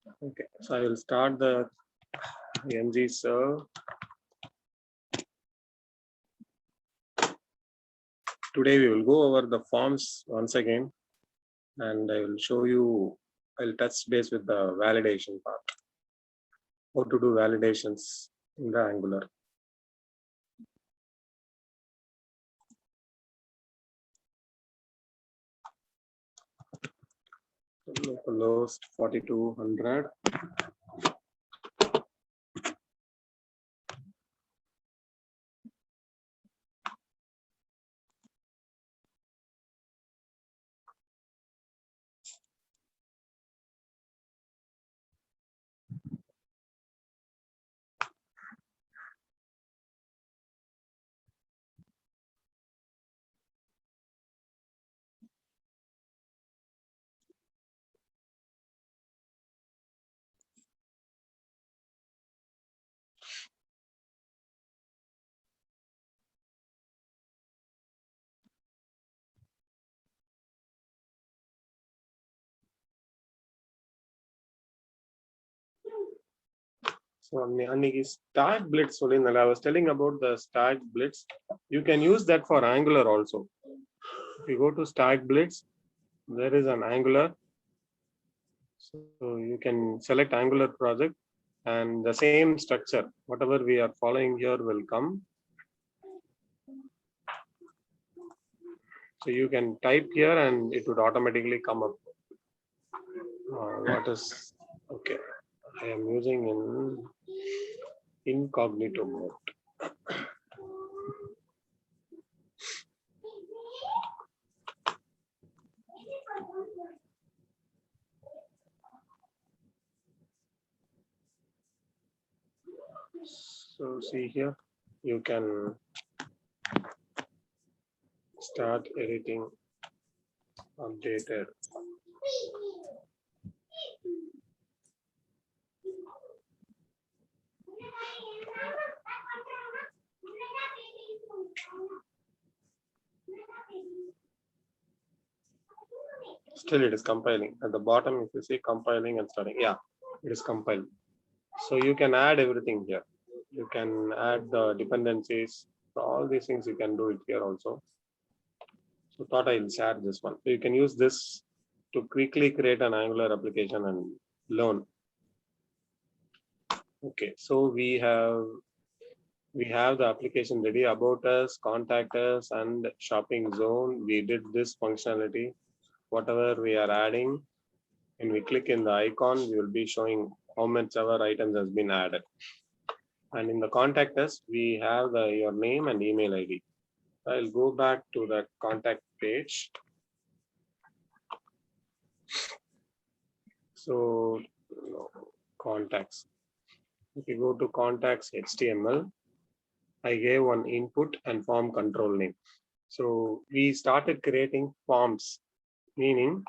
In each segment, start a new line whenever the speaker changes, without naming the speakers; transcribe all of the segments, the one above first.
Okay, so I will start the ng serve. Today we will go over the forms once again, and I will show you, I'll touch base with the validation part. How to do validations in the Angular. Localhost 4200. So Anniki Stack Blitz, I was telling about the Stack Blitz. You can use that for Angular also. If you go to Stack Blitz, there is an Angular. So you can select Angular project and the same structure, whatever we are following here will come. So you can type here and it would automatically come up. What is, okay, I am using in incognito mode. So see here, you can start editing updated. Still it is compiling. At the bottom, if you see compiling and starting, yeah, it is compiled. So you can add everything here. You can add the dependencies. So all these things you can do it here also. So thought I'll share this one. So you can use this to quickly create an Angular application and learn. Okay, so we have the application ready, about us, contact us, and shopping zone. We did this functionality. Whatever we are adding, when we click in the icon, we will be showing how much our items has been added. And in the contact us, we have your name and email ID. I'll go back to the contact page. So contacts. If you go to contacts HTML, I gave one input and form control name. So we started creating forms, meaning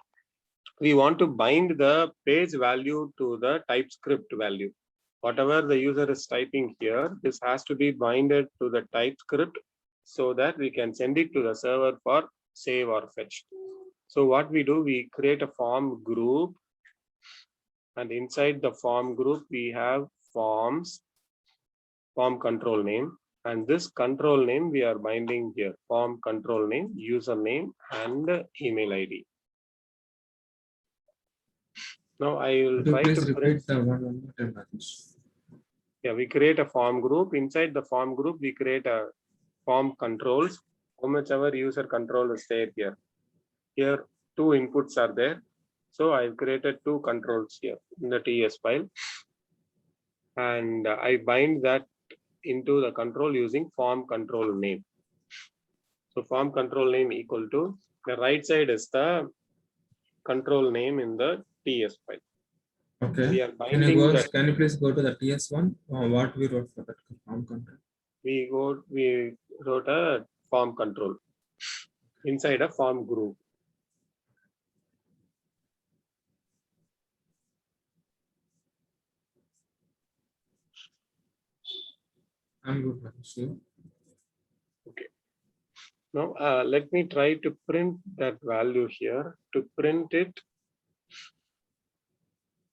we want to bind the page value to the TypeScript value. Whatever the user is typing here, this has to be binded to the TypeScript so that we can send it to the server for save or fetch. So what we do, we create a form group, and inside the form group, we have forms, form control name, and this control name we are binding here, form control name, username, and email ID. Now I will try to
repeat the one more time.
Yeah, we create a form group. Inside the form group, we create a form controls. How much our user control is there here. Here, two inputs are there. So I've created two controls here in the TS file. And I bind that into the control using form control name. So form control name equal to, the right side is the control name in the TS file.
Okay.
We are binding
can you please go to the TS1? What we wrote for that form control?
We wrote a form control inside a form group.
I'm good.
Okay. Now let me try to print that value here. To print it,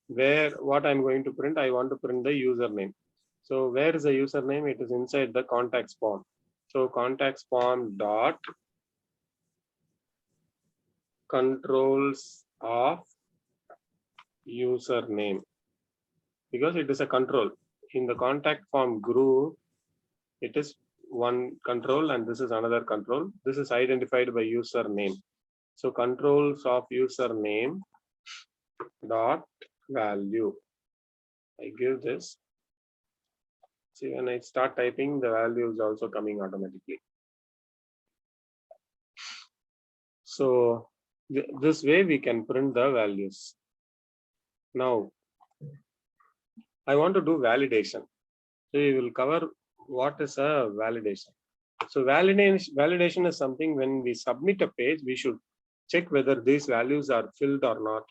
where what I'm going to print, I want to print the username. So where is the username? It is inside the contacts form. So contacts form dot controls of username, because it is a control. In the contact form group, it is one control and this is another control. This is identified by username. So controls of username dot value. I give this. See, when I start typing, the value is also coming automatically. So this way we can print the values. Now, I want to do validation. So we will cover what is a validation. So validation is something when we submit a page, we should check whether these values are filled or not,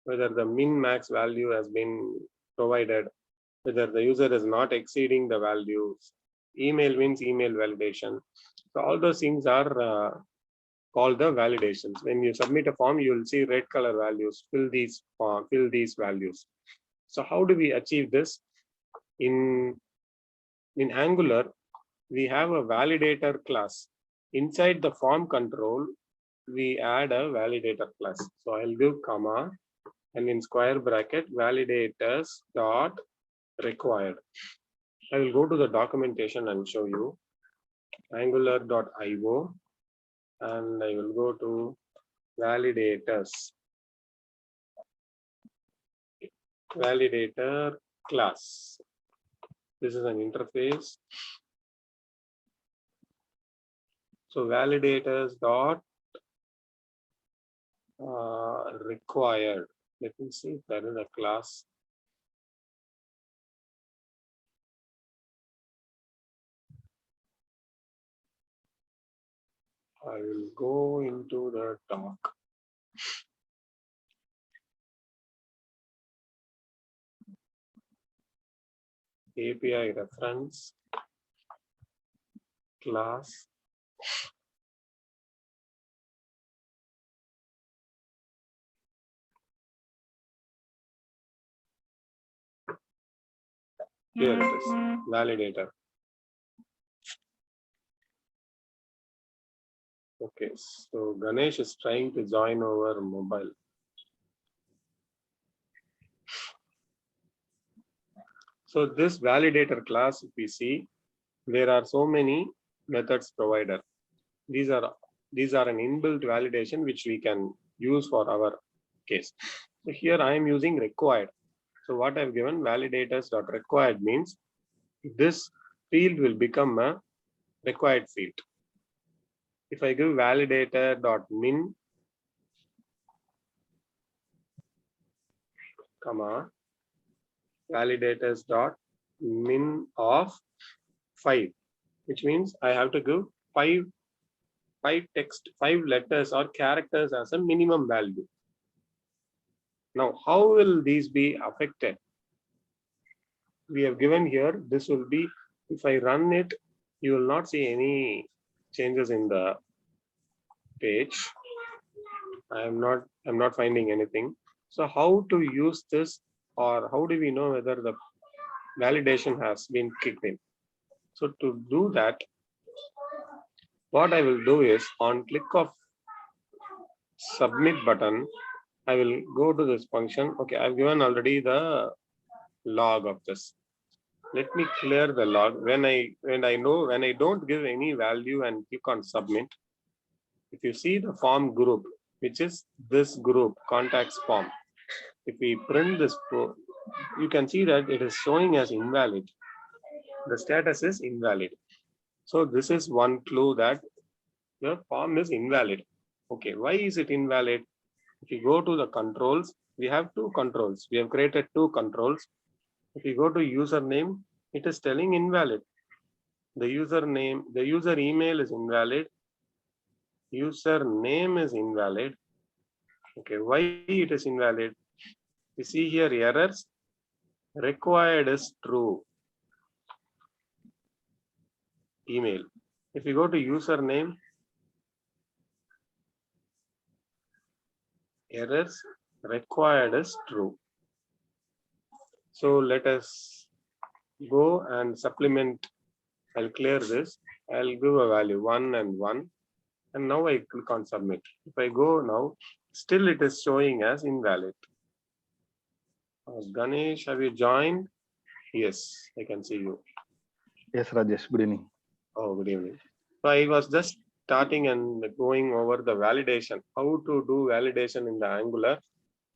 whether the min max value has been provided, whether the user is not exceeding the values. Email means email validation. So all those things are called the validations. When you submit a form, you will see red color values, fill these values. So how do we achieve this? In Angular, we have a validator class. Inside the form control, we add a validator class. So I'll give comma and in square bracket validators dot required. I will go to the documentation and show you angular.io and I will go to validators, validator class. This is an interface. So validators dot required. Let me see if there is a class. I will go into the doc. API reference class. Here it is, validator. Okay, so Ganesh is trying to join over mobile. So this validator class, if we see, there are so many methods provided. These are an inbuilt validation which we can use for our case. So here I am using required. So what I've given validators.required means this field will become a required field. If I give validator.min, comma, validators.min of 5, which means I have to give 5 letters or characters as a minimum value. Now, how will these be affected? We have given here, this will be, if I run it, you will not see any changes in the page. I'm not finding anything. So how to use this, or how do we know whether the validation has been kicked in? So to do that, what I will do is on click of submit button, I will go to this function. Okay, I've given already the log of this. Let me clear the log. When I don't give any value and click on submit, if you see the form group, which is this group contacts form, if we print this, you can see that it is showing as invalid. The status is invalid. So this is one clue that the form is invalid. Okay, why is it invalid? If you go to the controls, we have two controls. We have created two controls. If you go to username, it is telling invalid. The username, the user email is invalid. Username is invalid. Okay, why it is invalid? You see here errors. Required is true. Email. If you go to username, errors, required is true. So let us go and supplement. I'll clear this. I'll give a value 1 and 1. And now I click on submit. If I go now, still it is showing as invalid. Ganesh, have you joined? Yes, I can see you.
Yes, Rajesh, good evening.
Oh, good evening. So I was just starting and going over the validation, how to do validation in the Angular.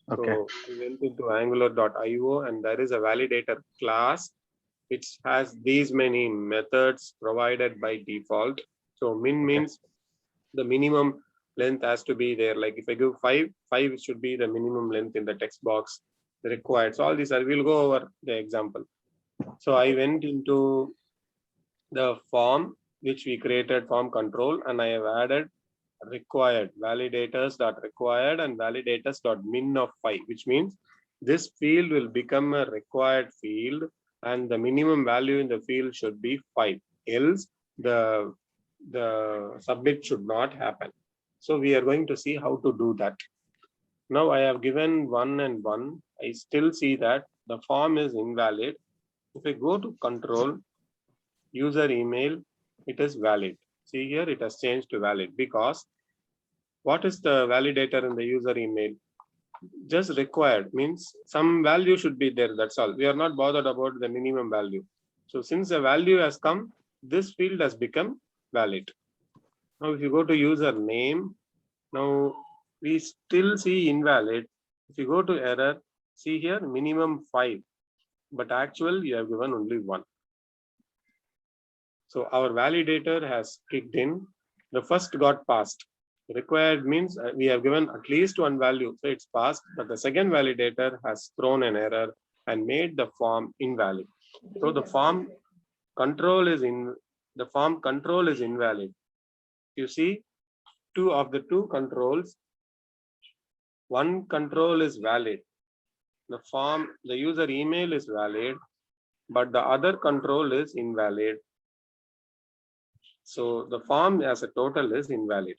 Okay.
So I went into angular.io and there is a validator class which has these many methods provided by default. So min means the minimum length has to be there. Like if I give 5, 5 should be the minimum length in the text box required. So all these are, we'll go over the example. So I went into the form which we created, form control, and I have added required validators.required and validators.min of 5, which means this field will become a required field and the minimum value in the field should be 5, else the submit should not happen. So we are going to see how to do that. Now I have given 1 and 1. I still see that the form is invalid. If I go to control user email, it is valid. See here, it has changed to valid because what is the validator in the user email? Just required means some value should be there. That's all. We are not bothered about the minimum value. So since the value has come, this field has become valid. Now, if you go to user name, now we still see invalid. If you go to error, see here minimum 5, but actual you have given only 1. So our validator has kicked in. The first got passed. Required means we have given at least 1 value, so it's passed, but the second validator has thrown an error and made the form invalid. So the form control is invalid. You see, 2 of the 2 controls, one control is valid. The user email is valid, but the other control is invalid. So the form as a total is invalid.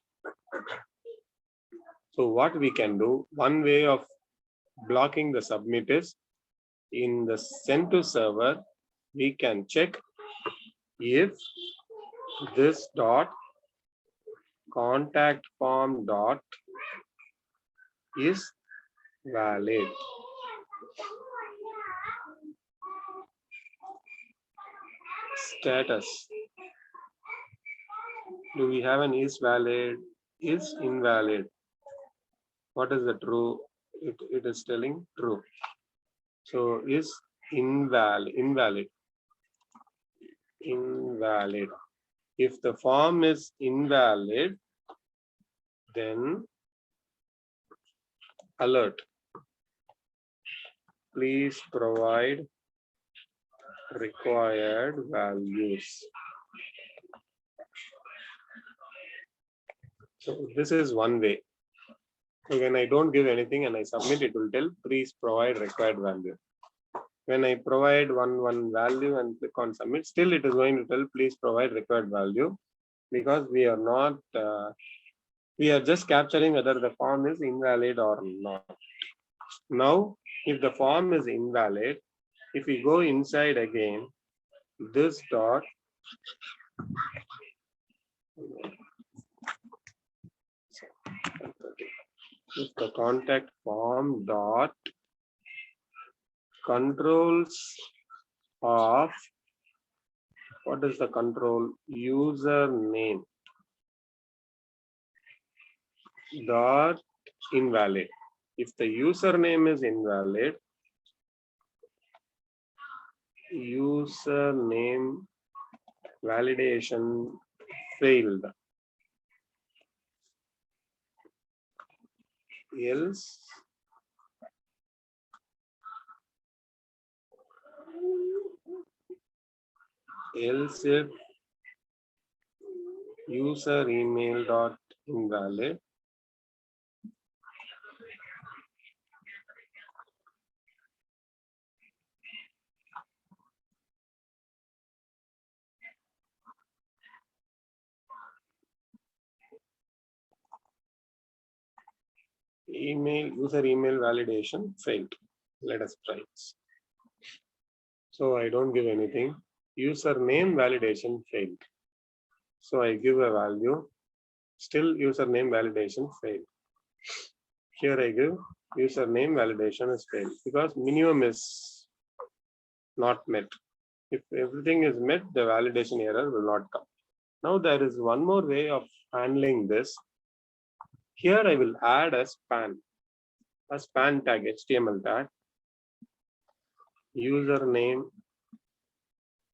So what we can do, one way of blocking the submit is in the send to server, we can check if this dot contact form dot is valid. Status. Do we have an is valid, is invalid? What is the true? It is telling true. So is invalid. If the form is invalid, then alert. Please provide required values. So this is one way. So when I don't give anything and I submit, it will tell please provide required value. When I provide one value and click on submit, still it is going to tell please provide required value, because we are not we are just capturing whether the form is invalid or not. Now if the form is invalid, if we go inside again, this dot if the contact form dot controls of, what is the control, username dot invalid. If the username is invalid, username validation failed. Else if user email dot invalid, user email validation failed. Let us try this. So I don't give anything. Username validation failed. So I give a value. Still username validation failed. Here I give username validation is failed because minimum is not met. If everything is met, the validation error will not come. Now there is one more way of handling this. Here I will add a span tag, HTML tag. Username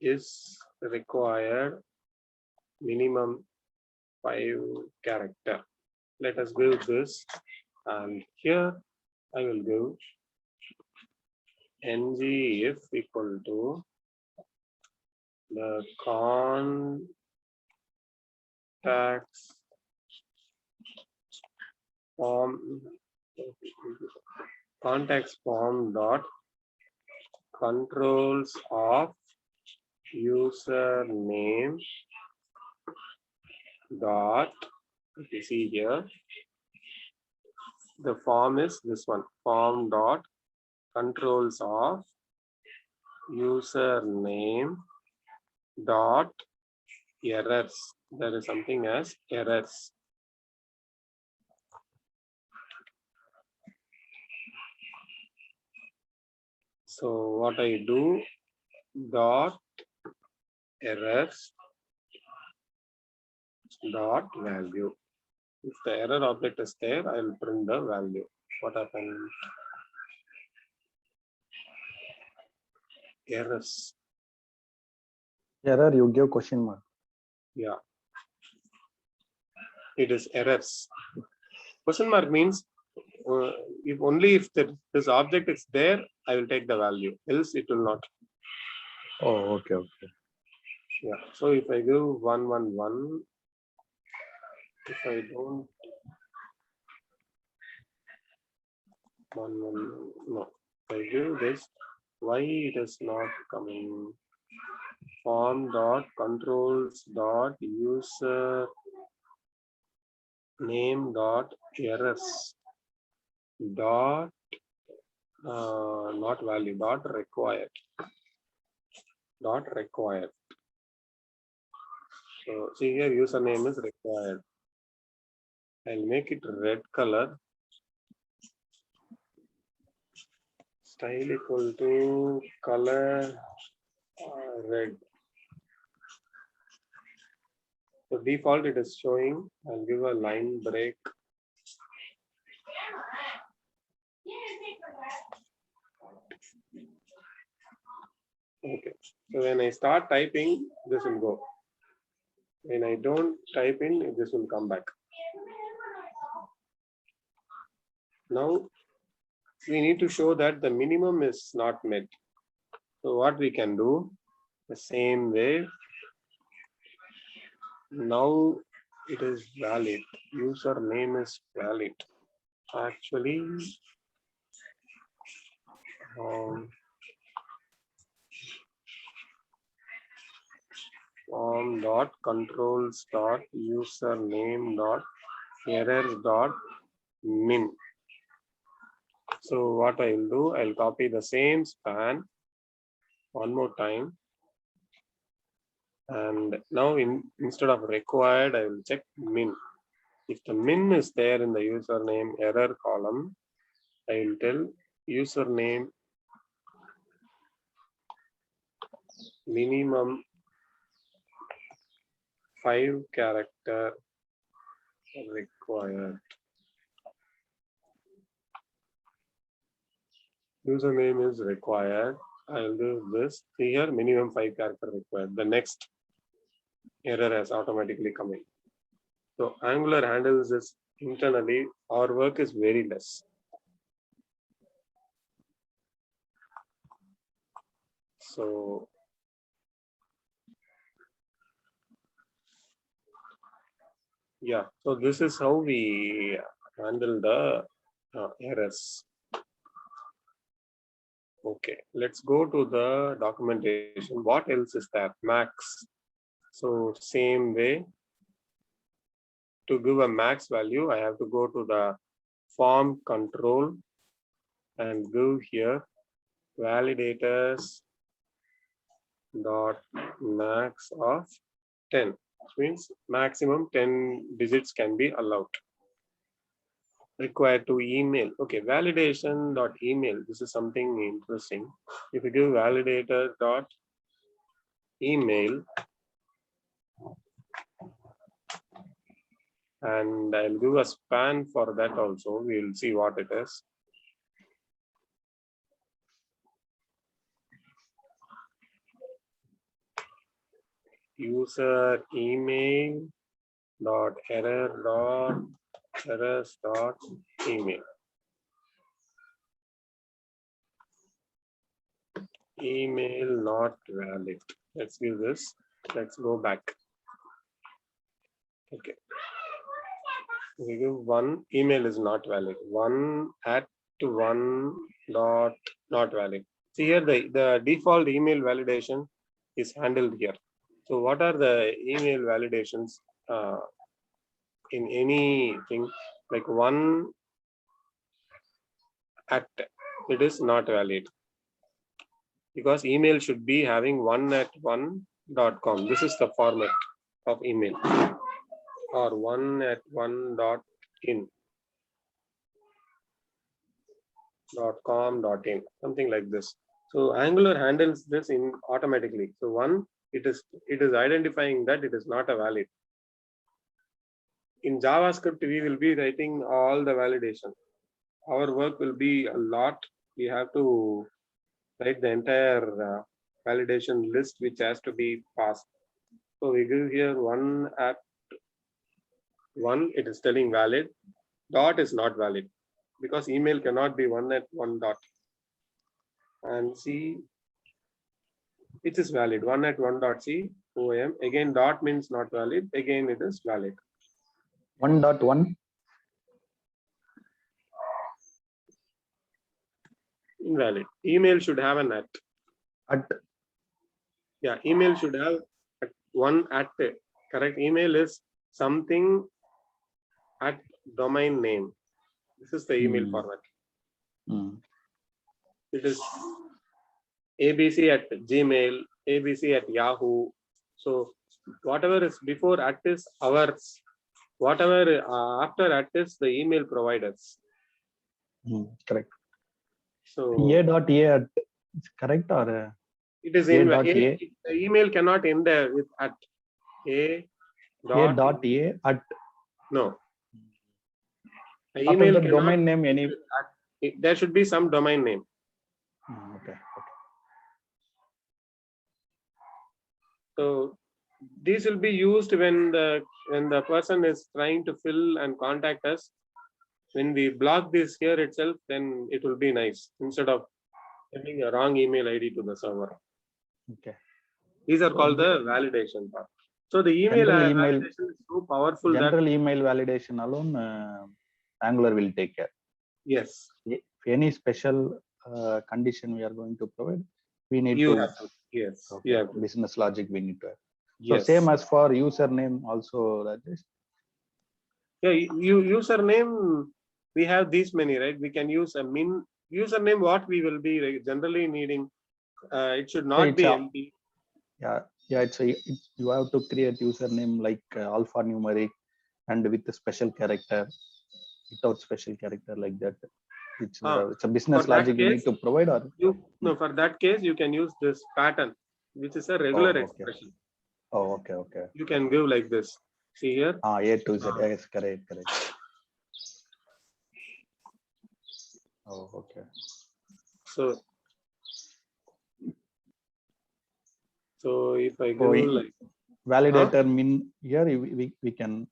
is required minimum 5 character. Let us give this, and here I will give ng if equal to the contacts form dot controls of username dot, if you see here, the form is this one, form dot controls of username dot errors. There is something as errors. So what I do, dot errors dot value. If the error object is there, I will print the value. What happened? Errors.
Error, you give question mark.
Yeah. It is errors. Question mark means if only if this object is there, I will take the value. Else it will not.
Oh, okay, okay.
Yeah. So if I give 111, if I don't 11, no. If I give this, why it is not coming? Form dot controls dot user name dot errors dot not value dot required. So see here, username is required. I'll make it red color. Style equal to color red. So default it is showing. I'll give a line break. Okay. So when I start typing, this will go. When I don't type in, this will come back. Now we need to show that the minimum is not met. So what we can do, the same way. Now it is valid. Username is valid. Actually, form dot controls dot username dot errors dot min. So what I will do, I'll copy the same span one more time. And now instead of required, I will check min. If the min is there in the username error column, I will tell username minimum 5 character required. Username is required. I'll do this. Here minimum 5 character required. The next error has automatically come in. So Angular handles this internally. Our work is very less. So yeah, so this is how we handle the errors. Okay, let's go to the documentation. What else is there? Max. So same way, to give a max value, I have to go to the form control and give here validators dot max of 10, which means maximum 10 digits can be allowed. Required to email. Okay, validation dot email. This is something interesting. If you give validator dot email, and I'll give a span for that also. We'll see what it is. User email dot errors dot email. Email not valid. Let's give this. Let's go back. Okay. We give one email is not valid. One at one dot not valid. See here the default email validation is handled here. So what are the email validations in anything like one at it is not valid because email should be having one at one.com. This is the format of email or one at one dot in .com.in, something like this. So Angular handles this in automatically. So one, it is identifying that it is not a valid. In JavaScript, we will be writing all the validation. Our work will be a lot. We have to write the entire validation list which has to be passed. So we give here one at one, it is telling valid. Dot is not valid because email cannot be one at one dot. And C, it is valid. One at one dot C OM. Again, dot means not valid. Again, it is valid.
1.1.
Invalid. Email should have an at.
At.
Yeah, email should have one at. Correct. Email is something at domain name. This is the email format. It is ABC at Gmail, ABC at Yahoo. So whatever is before at is ours. Whatever after at is the email providers.
Correct.
So
A.A at is correct or
it is
A.A.
The email cannot end there with at
A.A at.
No. The
After
email
the domain name any.
There should be some domain name.
Okay.
So these will be used when the person is trying to fill and contact us. When we block this here itself, then it will be nice instead of sending a wrong email ID to the server.
Okay.
These are called the validation part. So the email validation is so powerful
general email validation alone, Angular will take care.
Yes.
If any special condition we are going to provide, we need to.
Yes.
Okay.
Yeah.
Business logic we need to have.
Yes.
So same as for username also that is.
Yeah, username, we have these many, right? We can use a min username. What we will be generally needing, it should not be empty.
Yeah, you have to create username like alphanumeric and with a special character, without special character like that. It's a business logic you need to provide or
no. For that case, you can use this pattern, which is a regular expression.
Oh, okay.
You can give like this. See here.
A to Z. Yes, correct. Oh, okay.
So if I go like
validator min here, we can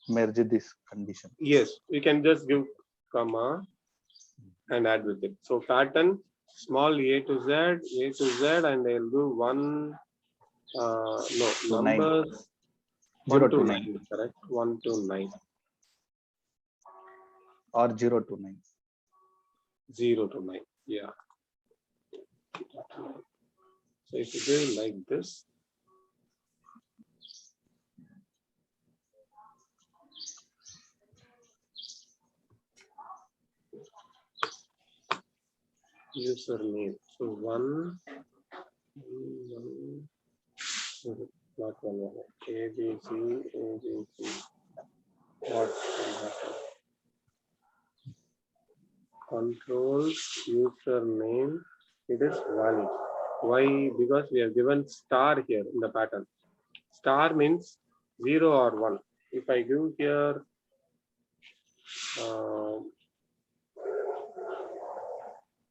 merge this condition.
Yes, we can just give comma and add with it. So pattern small a to z, and I'll do one. Numbers
0 to 9.
Correct. 1 to 9.
Or 0 to 9.
0 to 9. Yeah. So if you do like this. Username. So 1. Not one. ABC, ABC. What will happen? Controls username. It is valid. Why? Because we have given star here in the pattern. Star means 0 or 1. If I give here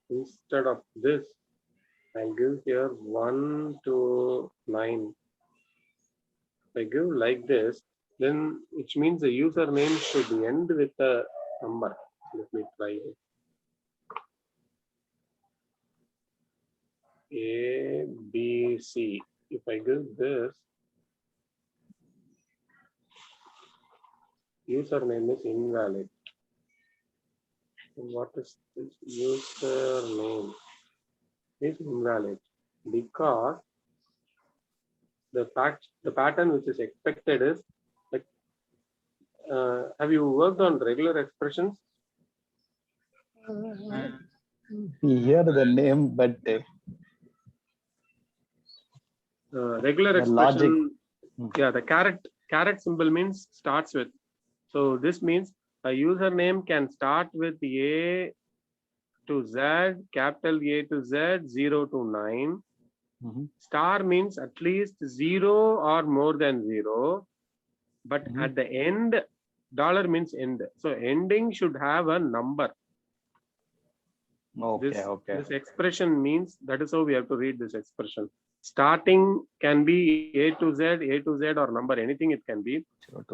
instead of this, I give here 1 to 9. If I give like this, then which means the username should end with a number. Let me try it. A, B, C. If I give this, username is invalid. What is this? Username is invalid because the pattern which is expected is like, have you worked on regular expressions?
We hear the name, but
Regular
the
expression,
logic.
yeah, the caret symbol means starts with. So this means a username can start with A to Z, capital A to Z, 0 to 9. Star means at least 0 or more than 0. But at the end, dollar means end. So ending should have a number.
Okay,
This expression means, that is how we have to read this expression. Starting can be A to Z or number, anything it can be.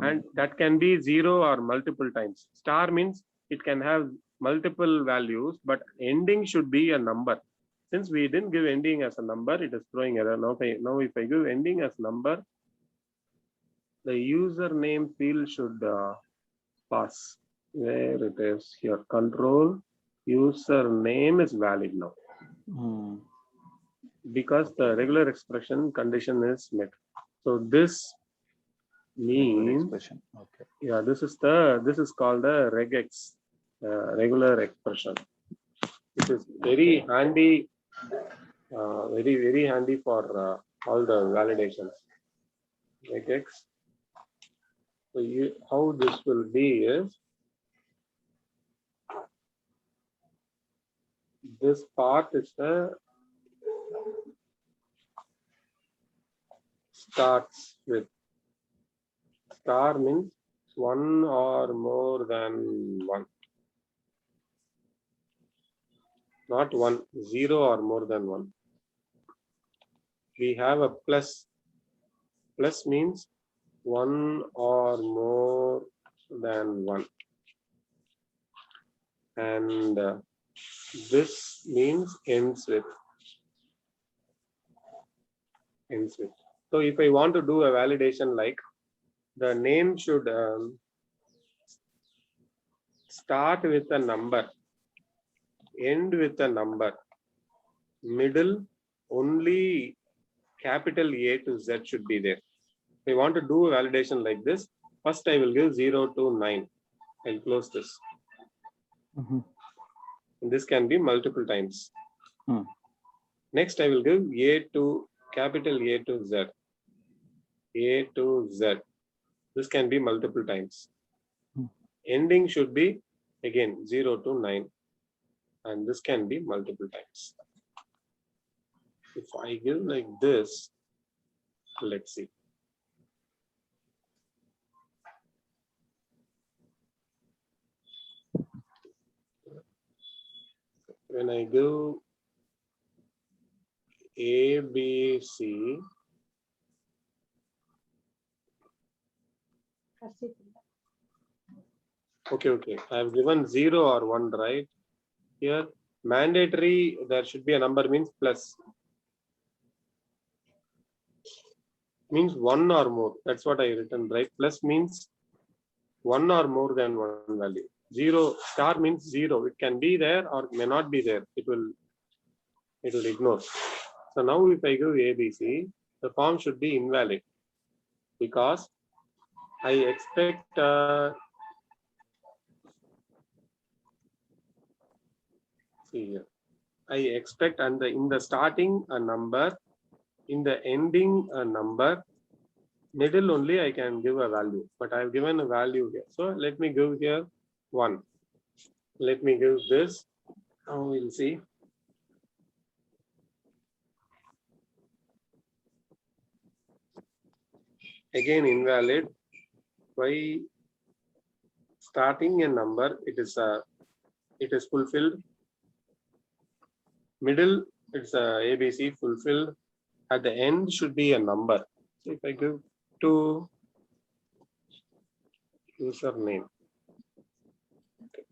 And that can be 0 or multiple times. Star means it can have multiple values, but ending should be a number. Since we didn't give ending as a number, it is throwing error. Now if I give ending as number, the username field should pass. Where it is here, control username is valid now. Because the regular expression condition is met. So this means, yeah, this is called the regex, regular expression. It is very handy, very handy for all the validations. Regex. So how this will be is, this part is the starts with. Star means 1 or more than 1. Not 1, 0 or more than 1. We have a plus. Plus means 1 or more than 1. And this means ends with. So if I want to do a validation like, the name should start with a number, end with a number, middle only capital A to Z should be there. If I want to do a validation like this, first I will give 0 to 9. I'll close this. And this can be multiple times. Next I will give capital A to Z. A to Z. This can be multiple times. Ending should be again 0 to 9. And this can be multiple times. If I give like this, let's see. When I give A, B, C, okay. I have given 0 or 1, right? Here, mandatory, there should be a number means plus. Means 1 or more. That's what I written, right? Plus means 1 or more than 1 value. 0, star means 0. It can be there or may not be there. It will ignore. So now if I give ABC, the form should be invalid because I expect see here. I expect in the starting a number, in the ending a number, middle only I can give a value, but I've given a value here. So let me give here 1. Let me give this. Now we'll see. Again invalid. By starting a number, it is fulfilled. Middle, it's ABC fulfilled. At the end should be a number. So if I give to username, okay.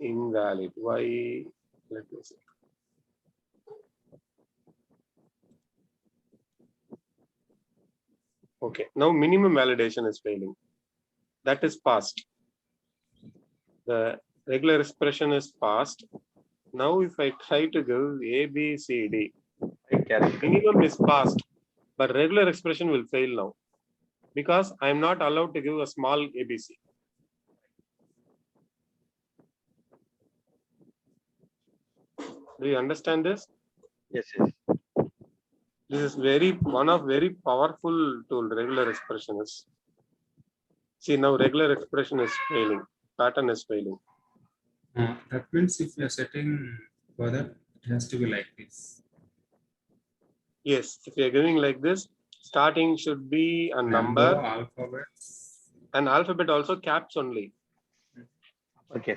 Invalid. Why? Let me see. Okay, now minimum validation is failing. That is passed. The regular expression is passed. Now if I try to give A, B, C, D, minimum is passed, but regular expression will fail now because I am not allowed to give a small ABC. Do you understand this?
Yes, yes.
This is one of very powerful tool. Regular expression is. See, now regular expression is failing. Pattern is failing.
That means if you are setting further, it has to be like this.
Yes, if you are giving like this, starting should be a number.
Alphabets.
And alphabet also caps only.
Okay.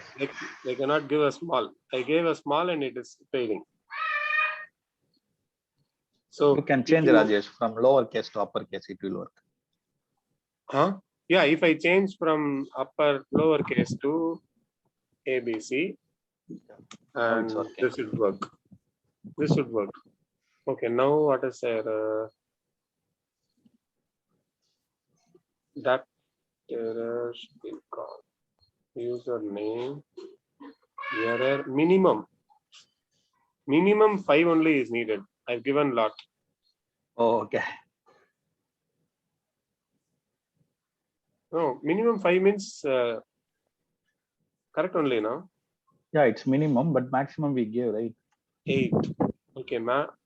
They cannot give a small. I gave a small and it is failing. So
You can change, Rajesh, from lowercase to uppercase, it will work.
Huh? Yeah, if I change from upper lowercase to ABC, and this should work. This should work. Okay, now what is there? That error should be gone. Username error minimum. Minimum 5 only is needed. I've given lot.
Oh, okay.
No, minimum 5 means correct only now.
Yeah, it's minimum, but maximum we give, right?
8. Okay,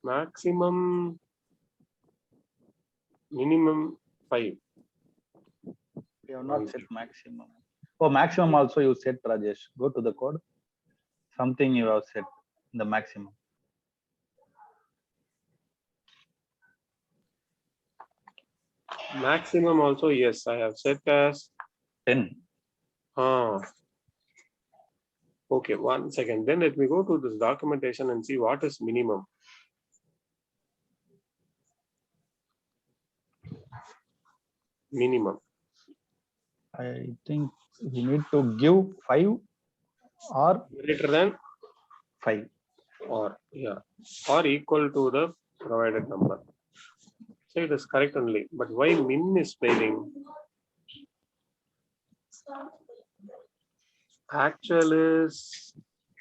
maximum, minimum 5.
We have not set maximum. Oh, maximum also you set, Rajesh. Go to the code. Something you have set the maximum.
Maximum also, yes, I have set as
10.
Okay, 1 second. Then let me go to this documentation and see what is minimum. Minimum.
I think we need to give 5 or
Greater than
5.
or yeah, or equal to the provided number. So it is correct only. But why min is failing? Actual is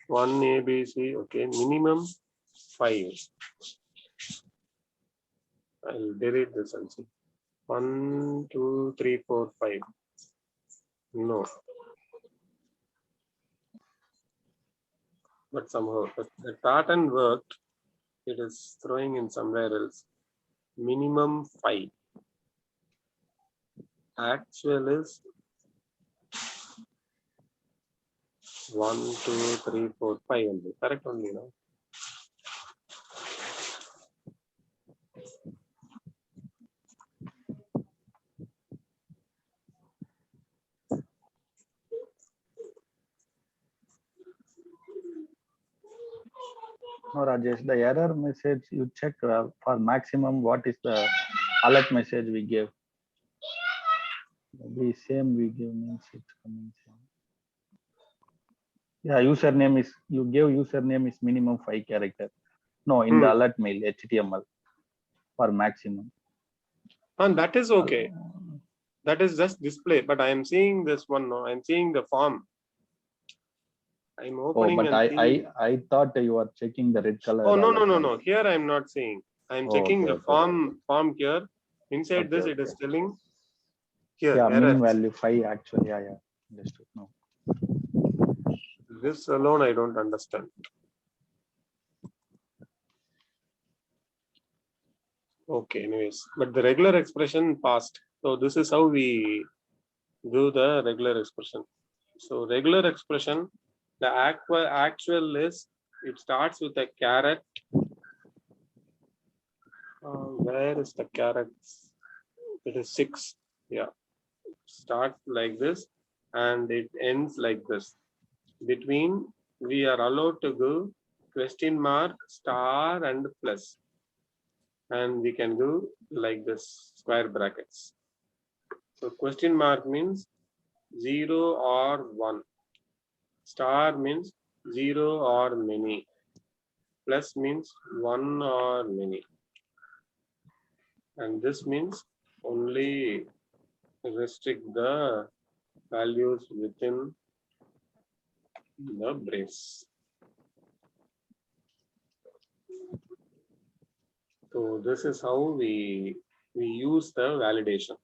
1 ABC. Okay, minimum 5. I'll delete this and see. 1, 2, 3, 4, 5. No. But somehow the pattern worked. It is throwing in somewhere else. Minimum 5. Actual is 1, 2, 3, 4, 5 only. Correct only now.
No, Rajesh, the error message you check for maximum, what is the alert message we give? The same we give means it's coming same. Yeah, username is, you gave username is minimum 5 character. No, in the alert mail, HTML for maximum.
And that is okay. That is just display, but I am seeing this one now. I'm seeing the form. I'm opening.
Oh, but I thought you are checking the red color.
Oh, no. Here I'm not seeing. I'm checking the form here. Inside this, it is telling here.
Yeah,
error.
min value 5 actually. Yeah. Understood. No.
This alone I don't understand. Okay, anyways, but the regular expression passed. So this is how we do the regular expression. So regular expression, the actual list, it starts with a caret. Where is the caret? It is 6. Yeah, starts like this and it ends like this. Between, we are allowed to go question mark, star and plus. And we can do like this, square brackets. So question mark means 0 or 1. Star means 0 or many. Plus means 1 or many. And this means only restrict the values within the brace. So this is how we use the validation.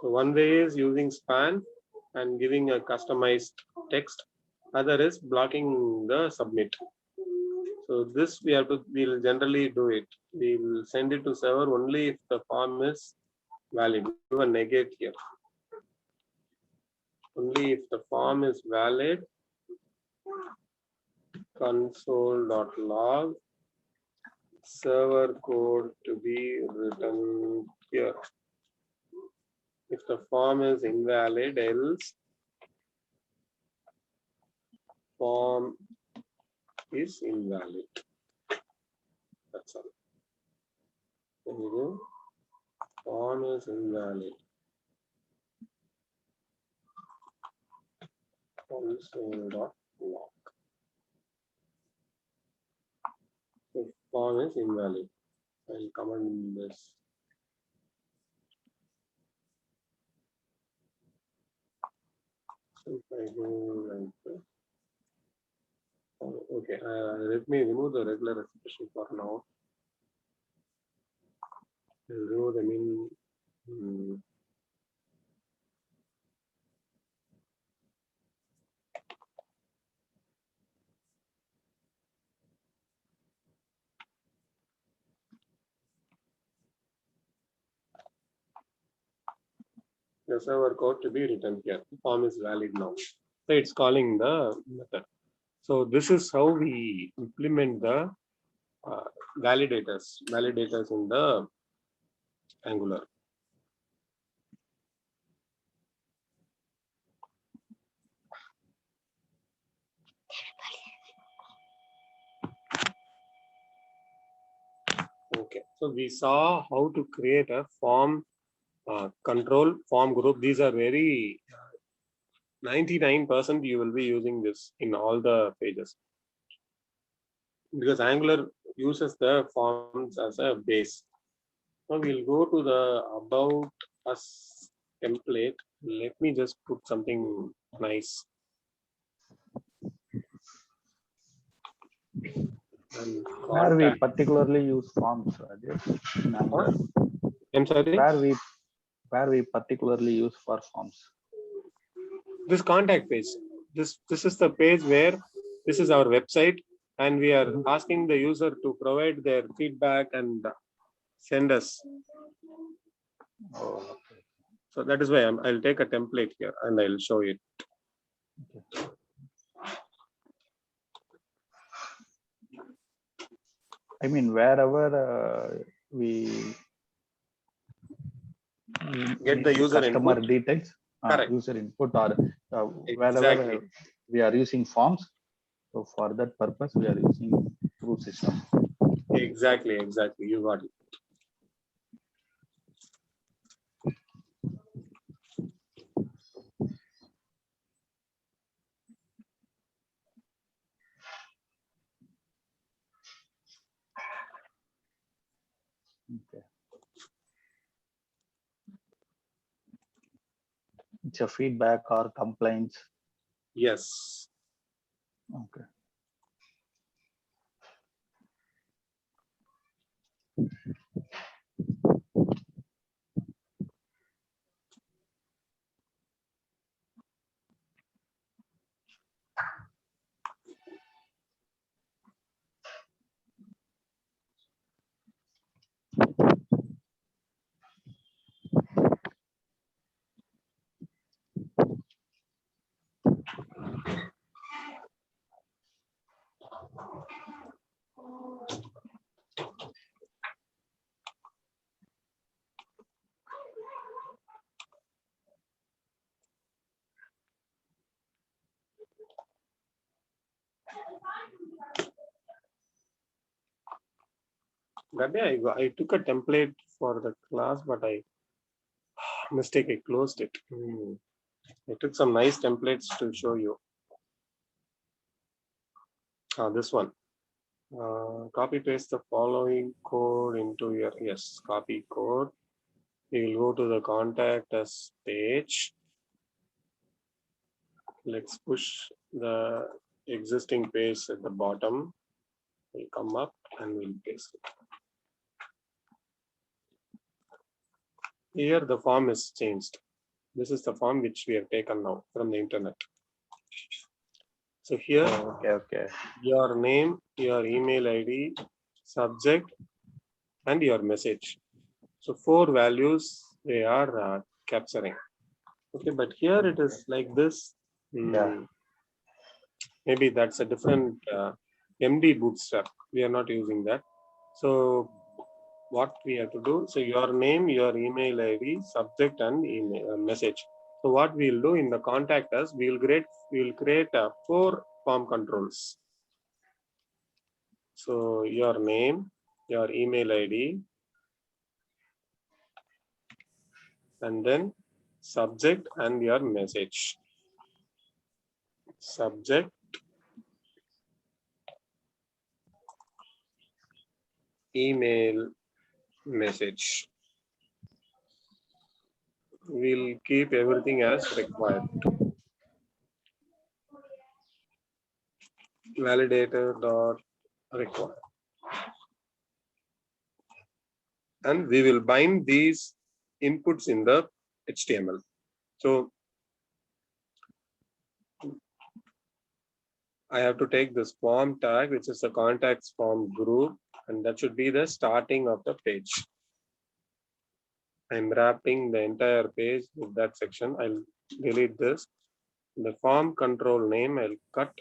So one way is using span and giving a customized text. Other is blocking the submit. So this we'll generally do it. We will send it to server only if the form is valid. Do a negate here. Only if the form is valid. Console.log server code to be written here. If the form is invalid, else form is invalid. That's all. There you go. Form is invalid. Console.log. So form is invalid. I'll comment this. So if I go like this. Okay, let me remove the regular expression for now. I'll remove the mean. The server code to be written here. The form is valid now. So it's calling the method. So this is how we implement the validators in the Angular. Okay, so we saw how to create a form control form group. These are very 99% you will be using this in all the pages because Angular uses the forms as a base. Now we'll go to the about us template. Let me just put something nice. And
Where we
contact.
particularly use forms, Rajesh, in Angular.
I'm sorry.
Where we particularly use for forms.
This contact page. This is the page where this is our website, and we are asking the user to provide their feedback and send us.
Oh, okay.
So that is why I'll take a template here and I'll show it.
Okay. I mean, wherever we
Get the user
customer
input.
details, user input, or wherever we are using forms. So for that purpose, we are using Groove system.
Exactly. You got it.
Okay. It's a feedback or complaints.
Yes.
Okay.
That day I took a template for the class, but I mistake, I closed it. I took some nice templates to show you. This one. Copy paste the following code into your, yes, copy code. You will go to the contact us page. Let's push the existing page at the bottom. We'll come up and we'll paste it. Here the form is changed. This is the form which we have taken now from the internet. So here,
Okay.
your name, your email ID, subject, and your message. So 4 values they are capturing. Okay, but here it is like this.
Yeah.
Maybe that's a different MD Bootstrap. We are not using that. So what we have to do, so your name, your email ID, subject, and email message. So what we'll do in the contact us, we'll create 4 form controls. So your name, your email ID, and then subject and your message. Subject, email, message. We'll keep everything as required. Validator dot required. And we will bind these inputs in the HTML. So I have to take this form tag, which is the contacts form group, and that should be the starting of the page. I'm wrapping the entire page with that section. I'll delete this. The form control name, I'll cut.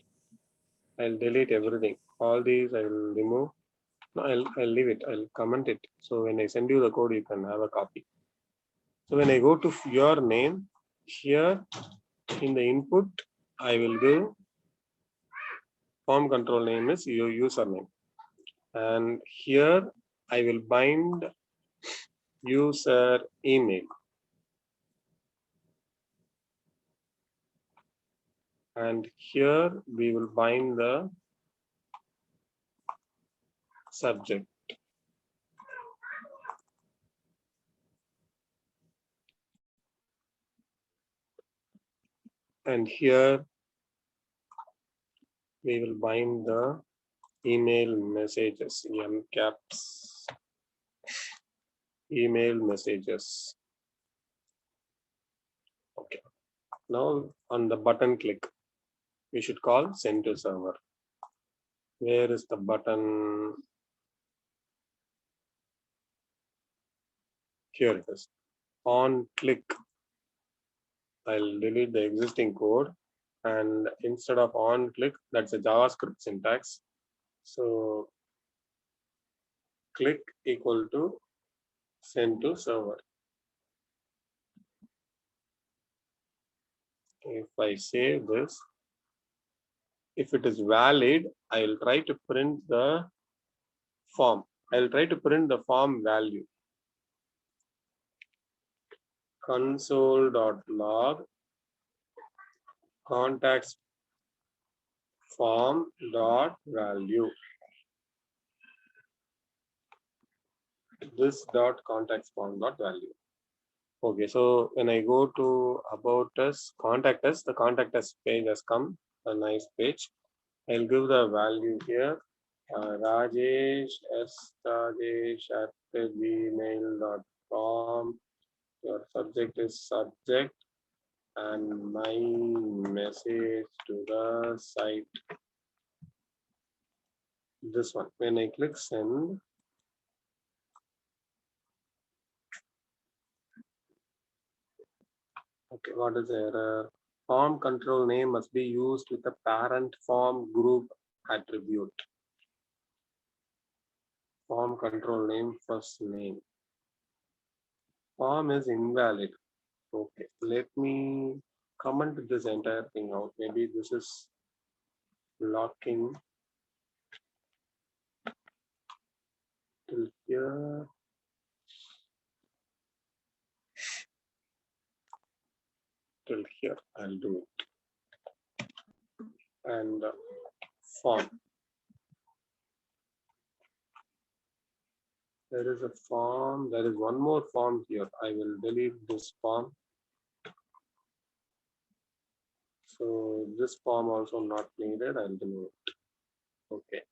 I'll delete everything. All these I will remove. No, I'll leave it. I'll comment it. So when I send you the code, you can have a copy. So when I go to your name, here in the input, I will give form control name is your username. And here I will bind user email. And here we will bind the subject. And here we will bind the email messages, caps, email messages. Okay. Now on the button click, we should call send to server. Where is the button? Here it is. On click, I'll delete the existing code, and instead of on click, that's a JavaScript syntax. So click equal to send to server. If I save this, if it is valid, I'll try to print the form. I'll try to print the form value. Console.log contacts form dot value. This dot contacts form dot value. Okay, so when I go to about us, contact us, the contact us page has come, a nice page. I'll give the value here. Rajesh @gmail.com. Your subject is subject, and my message to the site. This one. When I click send, okay, what is the error? Form control name must be used with the parent form group attribute. Form control name first name. Form is invalid. Okay, let me comment this entire thing out. Maybe this is locking till here. Till here, I'll do it. And form. There is a form. There is one more form here. I will delete this form. So this form also not needed. I'll remove it. Okay.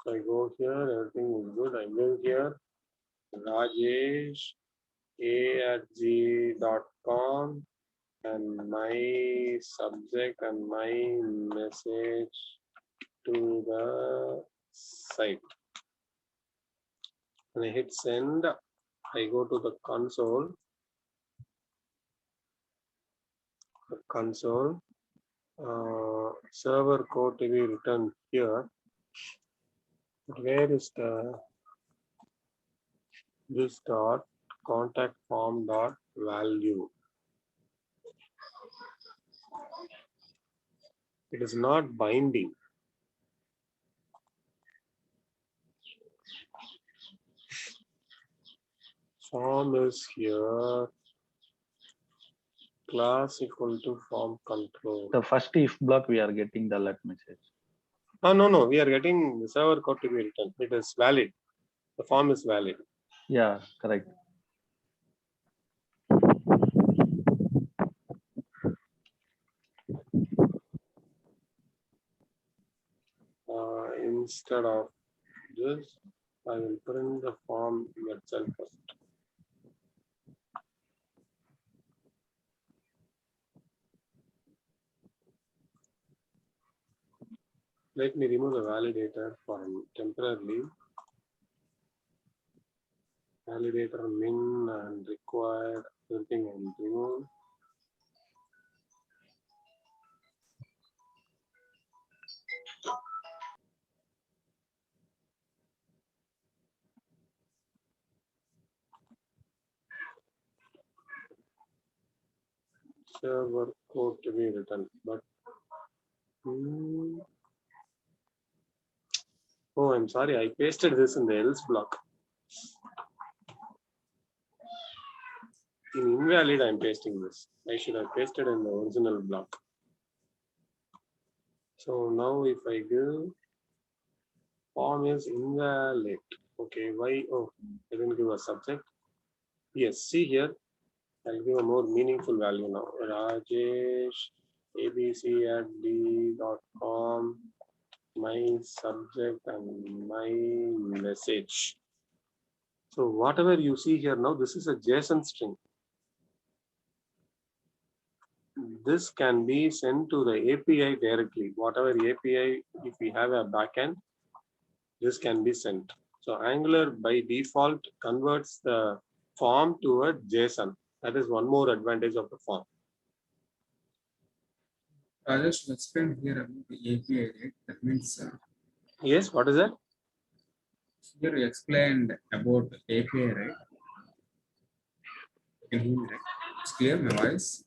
So I go here. Everything is good. I go here. rajesh@g.com and my subject and my message to the site. When I hit send, I go to the console. The console server code to be written here. Where is the this dot contact form dot value? It is not binding. Form is here. Class equal to form control.
The first if block we are getting the alert message.
Oh, no. We are getting the server code to be written. It is valid. The form is valid.
Yeah, correct.
Instead of this, I will print the form itself first. Let me remove the validator form temporarily. Validator min and required, everything I will remove. Server code to be written, but oh, I'm sorry, I pasted this in the else block. In invalid, I'm pasting this. I should have pasted in the original block. So now if I give form is invalid. Okay, why? Oh, I didn't give a subject. Yes, see here. I'll give a more meaningful value now. Rajesh abc@d.com, my subject and my message. So whatever you see here now, this is a JSON string. This can be sent to the API directly. Whatever API, if we have a backend, this can be sent. So Angular by default converts the form to a JSON. That is one more advantage of the form.
I just explained here about the API, right? That means
Yes, what is that?
here you explained about API, right? Can you hear me, right? It's clear, my voice?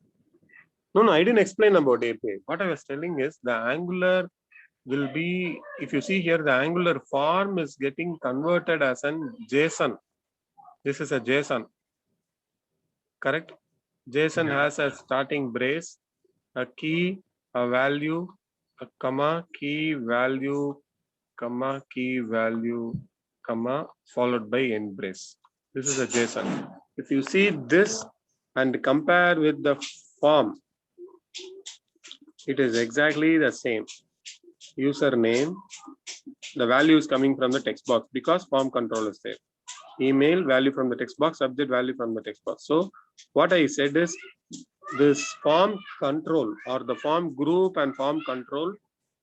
No, I didn't explain about API. What I was telling is the Angular will be, if you see here, the Angular form is getting converted as an JSON. This is a JSON, correct? JSON has a starting brace, a key, a value, a comma, key, value, comma, key, value, comma, followed by end brace. This is a JSON. If you see this and compare with the form, it is exactly the same. Username, the value is coming from the text box because form control is there. Email, value from the text box, subject, value from the text box. So what I said is this form control or the form group and form control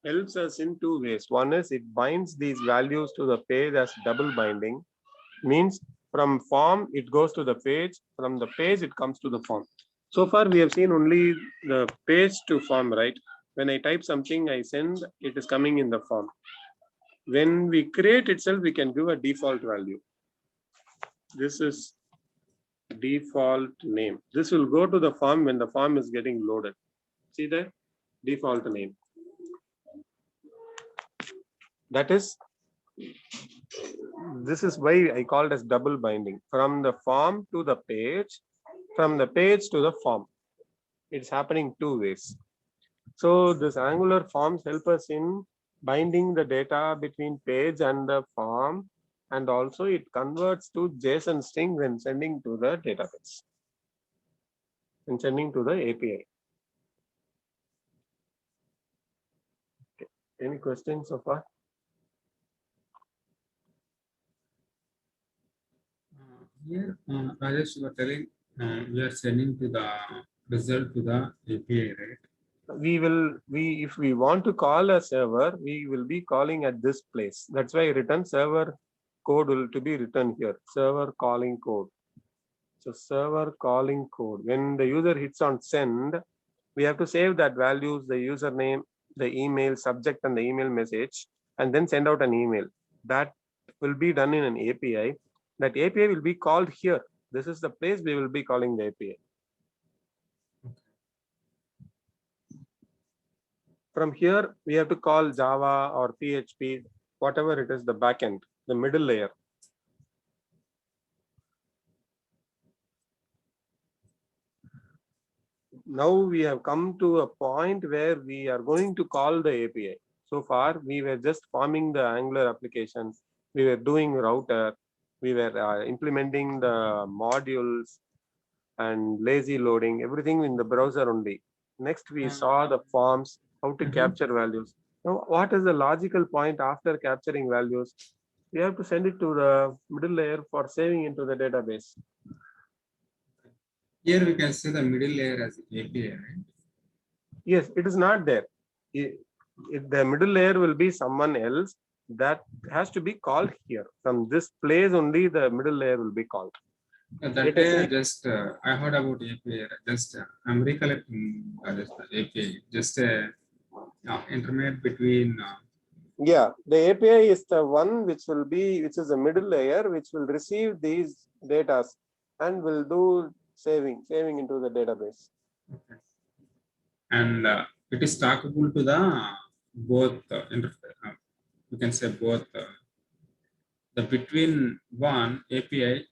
helps us in two ways. One is it binds these values to the page as double binding, means from form it goes to the page, from the page it comes to the form. So far we have seen only the page to form, right? When I type something, I send, it is coming in the form. When we create itself, we can give a default value. This is default name. This will go to the form when the form is getting loaded. See there, default name. That is, this is why I called as double binding, from the form to the page, from the page to the form. It's happening two ways. So this Angular forms help us in binding the data between page and the form, and also it converts to JSON string when sending to the database and sending to the API. Okay. Any questions so far?
Here, Rajesh, you were telling we are sending to the result to the API, right?
If we want to call a server, we will be calling at this place. That's why I written server code will to be written here, server calling code. So server calling code, when the user hits on send, we have to save that values, the username, the email subject and the email message, and then send out an email. That will be done in an API. That API will be called here. This is the place we will be calling the API. From here, we have to call Java or PHP, whatever it is, the backend, the middle layer. Now we have come to a point where we are going to call the API. So far, we were just forming the Angular application. We were doing router. We were implementing the modules and lazy loading, everything in the browser only. Next, we saw the forms, how to capture values. Now, what is the logical point after capturing values? We have to send it to the middle layer for saving into the database.
Here we can see the middle layer as API, right?
Yes, it is not there. The middle layer will be someone else that has to be called here. From this place only, the middle layer will be called.
That day, just I heard about API. Just I'm recollecting this API. Just intermediate between.
Yeah, the API is the one which is a middle layer, which will receive these data and will do saving into the database.
Okay. And it is talkable to the both interface. You can say both the between one API.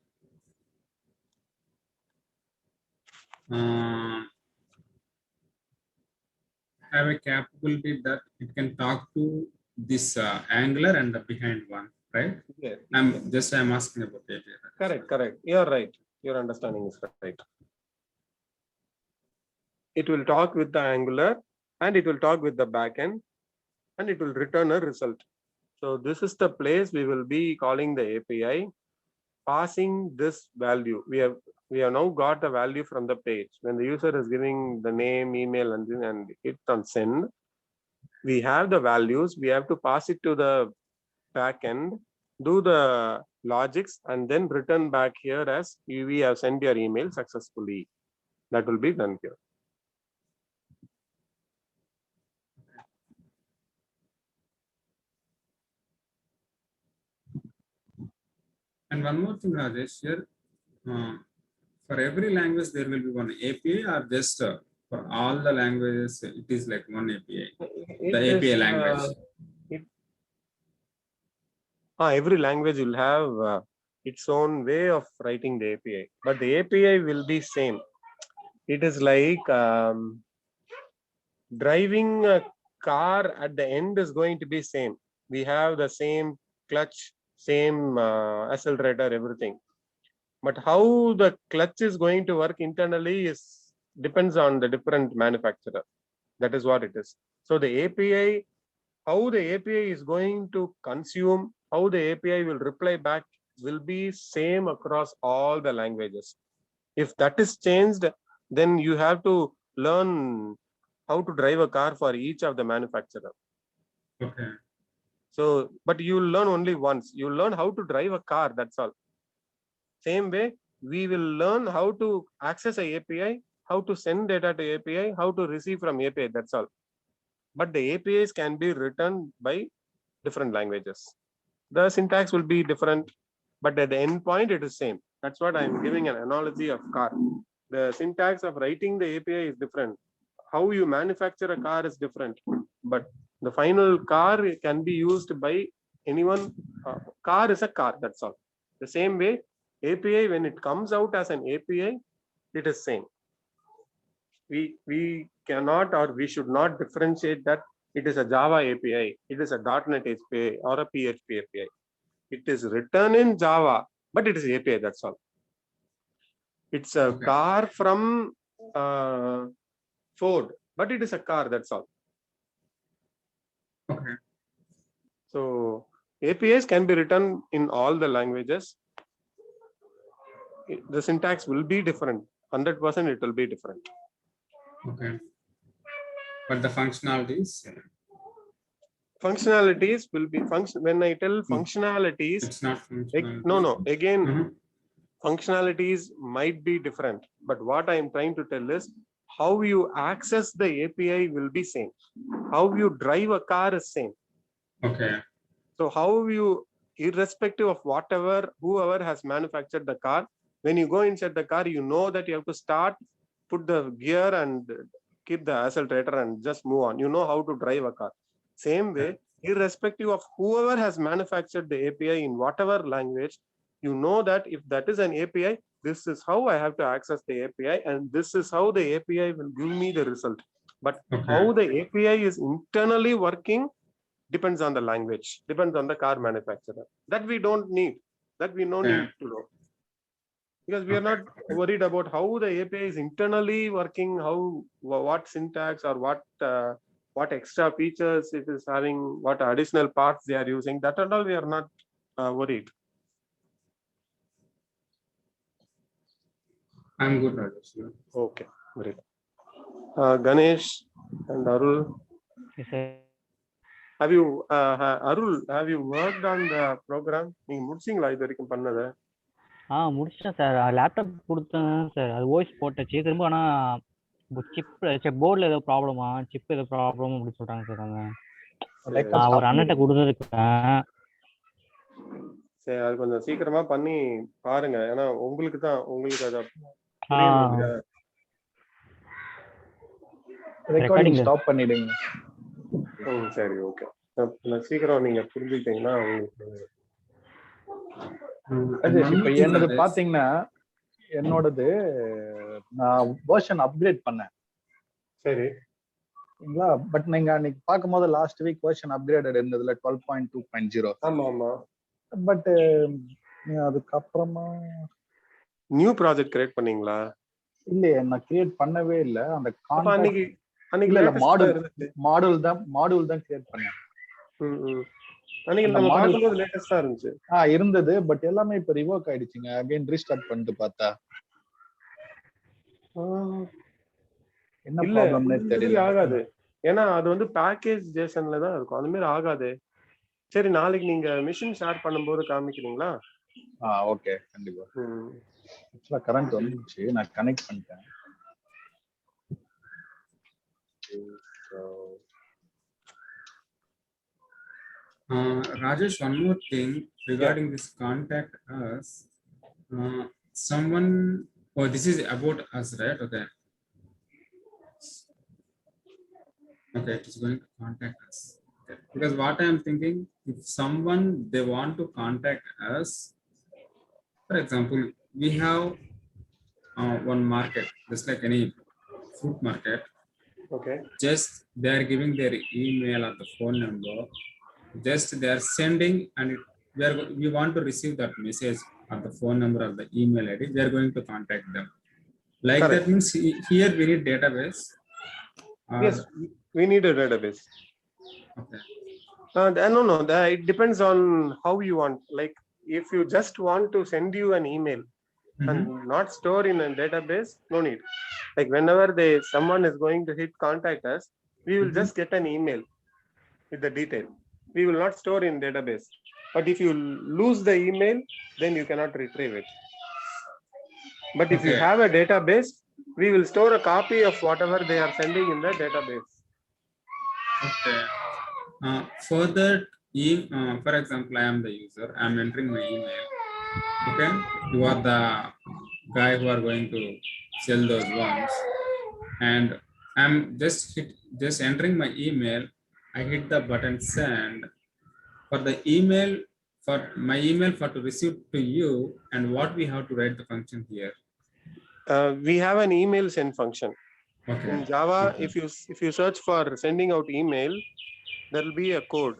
Have a capability that it can talk to this Angular and the behind one, right?
Yeah.
I'm asking about API.
Correct. You're right. Your understanding is right. It will talk with the Angular and it will talk with the backend and it will return a result. So this is the place we will be calling the API, passing this value. We have now got the value from the page. When the user is giving the name, email, and hit on send, we have the values. We have to pass it to the backend, do the logics, and then return back here as we have sent your email successfully. That will be done here.
And one more thing, Rajesh, here, for every language, there will be one API or just for all the languages, it is like one API, the API language.
Every language will have its own way of writing the API, but the API will be same. It is like driving a car at the end is going to be same. We have the same clutch, same accelerator, everything. But how the clutch is going to work internally depends on the different manufacturer. That is what it is. So the API, how the API is going to consume, how the API will reply back will be same across all the languages. If that is changed, then you have to learn how to drive a car for each of the manufacturer.
Okay.
So, but you learn only once. You learn how to drive a car, that's all. Same way, we will learn how to access a API, how to send data to API, how to receive from API, that's all. But the APIs can be written by different languages. The syntax will be different. but at the end point it is same. That's what I'm giving an analogy of car. The syntax of writing the API is different. How you manufacture a car is different, but the final car can be used by anyone. Car is a car, that's all. The same way, API, when it comes out as an API, it is same. We cannot, or we should not differentiate that it is a Java API, it is a .NET API or a PHP API. It is written in Java, but it is API, that's all. It's a car from Ford, but it is a car, that's all.
Okay.
So APIs can be written in all the languages. The syntax will be different. 100% it will be different.
Okay. But the functionalities,
Will be when I tell functionalities,
it's not functionality.
no. Again,
Mhm.
functionalities might be different, but what I am trying to tell is how you access the API will be same. How you drive a car is same.
Okay.
So how you, irrespective of whoever has manufactured the car, when you go inside the car, you know that you have to start, put the gear and keep the accelerator and just move on. You know how to drive a car. Same way, irrespective of whoever has manufactured the API in whatever language, you know that if that is an API, this is how I have to access the API, and this is how the API will give me the result. But how the API is internally working depends on the language, depends on the car manufacturer. That we don't need, that we no need to know. Because we are not worried about how the API is internally working, what syntax or what extra features it is having, what additional parts they are using. That and all we are not worried.
I'm good, Rajesh.
Okay, great. Ganesh and Arul.
Yes, sir.
Have you worked on the program? நீங்க முடிச்சீங்களா இது வரைக்கும் பண்ணத?
முடிச்சிட்டேன் sir. Laptop கொடுத்தேன் sir. அது voice போட்டுச்சு. திரும்ப ஆனா போர்டில் ஏதோ ப்ராப்ளமா, சிப் ஏதோ ப்ராப்ளம் அப்படின்னு சொல்றாங்க சார். நான் ஒரு அண்ணன்ட்ட கொடுத்துருக்கேன்.
சரி, அது கொஞ்சம் சீக்கிரமா பண்ணி பாருங்க. ஏன்னா உங்களுக்கு அதை
ரெக்கார்டிங் ஸ்டாப் பண்ணிடுங்க.
சரி, ஓகே. சீக்கிரம் நீங்க புரிஞ்சுக்கிட்டீங்கன்னா உங்களுக்கு
இப்ப என்னது பாத்தீங்கன்னா, என்னோடது நான் வெர்ஷன் அப்கிரேட் பண்ணேன்.
சரி,
பட் நீங்க அன்னைக்கு பார்க்கும்போது லாஸ்ட் வீக் வெர்ஷன் அப்கிரேடட் இருந்ததுல 12.2.0.
ஆமா.
பட் அதுக்கப்புறமா
நியூ ப்ராஜெக்ட் கிரியேட் பண்ணீங்களா?
இல்லையே, நான் கிரியேட் பண்ணவே இல்ல. அந்த
அன்னைக்கு
மாடல் தான் கிரியேட் பண்ணேன்.
அன்னைக்கு நம்ம பார்க்கும்போது லேட்டஸ்டா இருந்துச்சு.
இருந்தது, பட் எல்லாமே இப்ப ரிவோக் ஆயிடுச்சுங்க. அகைன் ரீஸ்டார்ட் பண்ணிட்டு பார்த்தா என்ன ப்ராப்ளம்னே தெரியல.
ஆகாது, ஏன்னா அது வந்து பேக்கேஜ் ஜேசன்ல தான் இருக்கும். அந்த மாதிரி ஆகாது. சரி, நாளைக்கு நீங்க மிஷின் ஷேர் பண்ணும்போது காமிக்கிறீங்களா?
ஓகே, கண்டிப்பா. ஆக்சுவலா கரண்ட் வந்துச்சு, நான் கனெக்ட் பண்ணிட்டேன்.
Rajesh, one more thing regarding this contact us. Someone, this is about us, right? Okay, it is going to contact us. Okay. Because what I am thinking, if someone they want to contact us, for example, we have one market, just like any fruit market.
Okay.
Just they are giving their email or the phone number. Just they are sending, and we want to receive that message or the phone number or the email ID. We are going to contact them. Like correct. That means here we need database.
Yes, we need a database.
Okay.
No. It depends on how you want. Like if you just want to send you an email and not store in a database, no need. Like whenever someone is going to hit contact us, we will just get an email with the detail. We will not store in database. But if you lose the email, then you cannot retrieve it. But if you have a database, we will store a copy of whatever they are sending in the database.
Okay. For that, for example, I am the user. I am entering my email. Okay, you are the guy who are going to sell those ones, and I'm just entering my email. I hit the button send for the email, for my email for to receive to you, and what we have to write the function here.
We have an email send function.
Okay.
In Java,
Okay.
if you search for sending out email, there will be a code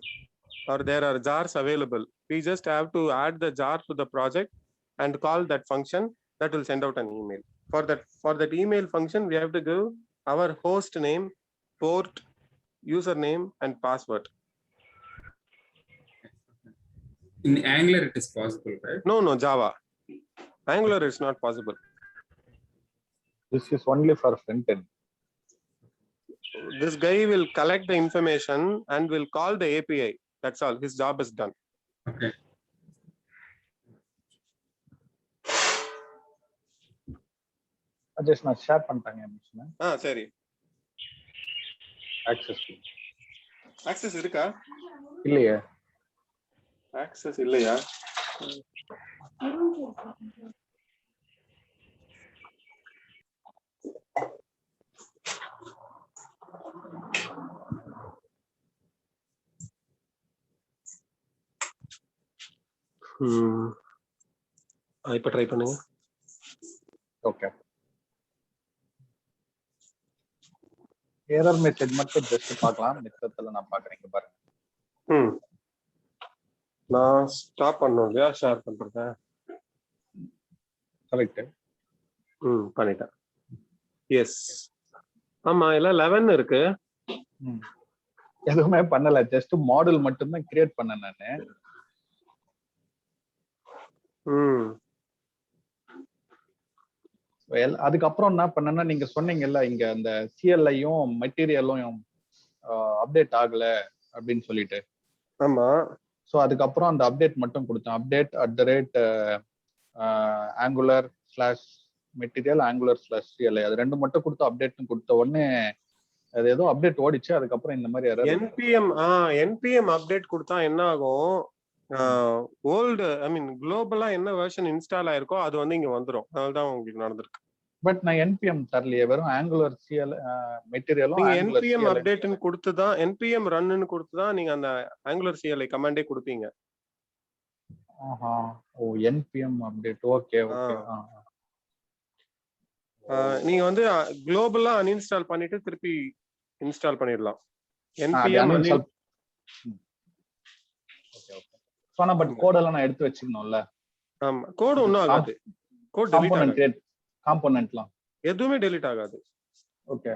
or there are jars available. We just have to add the jar to the project and call that function that will send out an email. For that email function, we have to give our host name, port, username, and password.
In Angular, it is possible, right?
No, Java. Angular is not possible.
This is only for front end.
This guy will collect the information and will call the API. That's all. His job is done.
Okay.
Just நான் share பண்ணிட்டாங்க
சரி. Access இருக்கா?
இல்லையே.
Access இல்லையா? இப்ப try பண்ணுங்க.
Okay. Error message மட்டும் just பார்க்கலாம். மிச்சத்துல நான் பார்க்கறேன் பாருங்க.
நான் ஸ்டாப் பண்ணனும் இல்லையா ஷேர் பண்றத?
கரெக்ட்.
பண்ணிட்டேன். எஸ். ஆமா எல்லாம் 11 இருக்கு.
எதுவுமே பண்ணல. ஜஸ்ட் மாடல் மட்டும் தான் கிரியேட் பண்ணேன் நானு. அதுக்கப்புறம் என்ன பண்ணேன்னா நீங்க சொன்னீங்கல்ல இங்க அந்த சிஎல்ஐயும் மெட்டீரியலும் அப்டேட் ஆகல அப்படின்னு சொல்லிட்டு.
ஆமா.
ஸோ அதுக்கப்புறம் அந்த அப்டேட் மட்டும் கொடுத்தேன். அப்டேட் @angular/material /CLI அது ரெண்டு மட்டும் கொடுத்து அப்டேட்னு கொடுத்த உடனே அது ஏதோ அப்டேட் ஓடிச்சு. அதுக்கப்புறம் இந்த மாதிரி
npm அப்டேட் கொடுத்தா என்ன ஆகும்? ஓல்டு குளோபலா என்ன வெர்ஷன் இன்ஸ்டால் ஆயிருக்கோ அது வந்து இங்க வந்துரும். அதனாலதான் உங்களுக்கு நடந்திருக்கு.
பட் நான் npm தரலையே, வெறும் ஆங்குலர் சிஎல் மெட்டீரியலும்
நீங்க npm அப்டேட்னு கொடுத்துதான் npm ரன்னு கொடுத்துதான் நீங்க அந்த ஆங்குலர் சிஎல்ஐ கமாண்டே கொடுப்பீங்க.
npm update. ஓகே.
நீங்க வந்து குளோபலா அன்இன்ஸ்டால் பண்ணிட்டு திருப்பி இன்ஸ்டால் பண்ணிடலாம். npm
சொன்னா பட் கோட் எல்லாம் நான் எடுத்து வச்சுக்கணும்ல.
ஆமா கோட் ஒண்ணும் ஆகாது. கோட் டெலீட் ஆகாது.
காம்போனன்ட்லாம்
எதுவுமே டெலீட் ஆகாது.
ஓகே.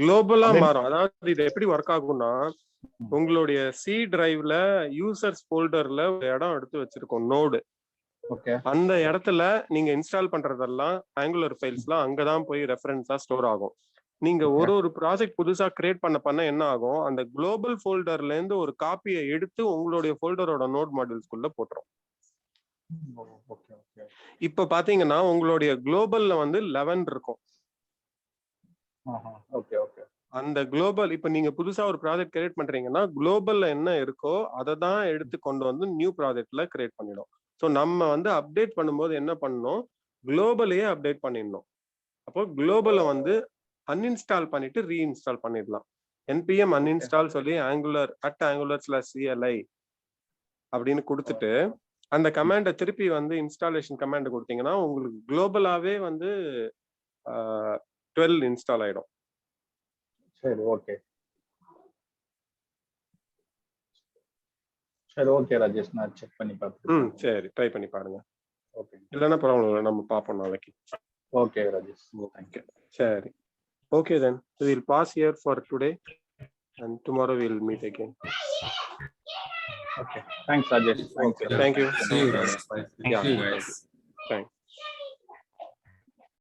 குளோபலா மாறும். அதாவது இது எப்படி ஒர்க் ஆகும்னா உங்களுடைய சி டிரைவ்ல யூசர்ஸ் ஃபோல்டர்ல ஒரு இடம் எடுத்து வச்சிருக்கோம் நோடு.
ஓகே. அந்த
இடத்துல நீங்க இன்ஸ்டால் பண்றதெல்லாம் ஆங்குலர் ஃபைல்ஸ்லாம் அங்கதான் போய் ரெஃபரன்ஸா ஸ்டோர் ஆகும். நீங்க ஒரு ப்ராஜெக்ட் புதுசா கிரியேட் பண்ண என்ன ஆகும்? அந்த குளோபல் ஃபோல்டர்ல இருந்து ஒரு காப்பியை எடுத்து உங்களுடைய ஃபோல்டரோட நோட் மாடியூல்ஸ்குள்ள போட்டுரும். இப்ப பாத்தீங்கன்னா உங்களுடைய குளோபல்ல வந்து 11 இருக்கும். அந்த குளோபல் இப்ப நீங்க புதுசா ஒரு ப்ராஜெக்ட் கிரியேட் பண்றீங்கன்னா குளோபல்ல என்ன இருக்கோ அதை தான் எடுத்து கொண்டு வந்து நியூ ப்ராஜெக்ட்ல கிரியேட் பண்ணிடும். ஸோ நம்ம வந்து அப்டேட் பண்ணும்போது என்ன பண்ணணும்? குளோபலையே அப்டேட் பண்ணிடணும். அப்போ குளோபலை வந்து அன்இன்ஸ்டால் பண்ணிட்டு ரீஇன்ஸ்டால் பண்ணிடலாம். npm அன்இன்ஸ்டால் சொல்லி @angular/CLI அப்படின்னு கொடுத்துட்டு அந்த கமாண்டை திருப்பி வந்து இன்ஸ்டாலேஷன் கமாண்ட் கொடுத்தீங்கன்னா உங்களுக்கு குளோபலாவே வந்து 12 இன்ஸ்டால் ஆயிடும்.
சரி ஓகே. சரி ஓகே ராஜேஷ், நான் செக் பண்ணி பார்த்துக்கிறேன்.
சரி ட்ரை பண்ணி பாருங்க.
ஓகே.
இல்லைன்னா ப்ராப்ளம் இல்லை, நம்ம பார்ப்போம் நாளைக்கு.
Okay Rajesh, thank you.
சரி. Okay then, we'll pause here for today and tomorrow we'll meet again.
Okay. Thanks Rajesh.
Thank you.
See you guys. Thank you guys.
Thanks.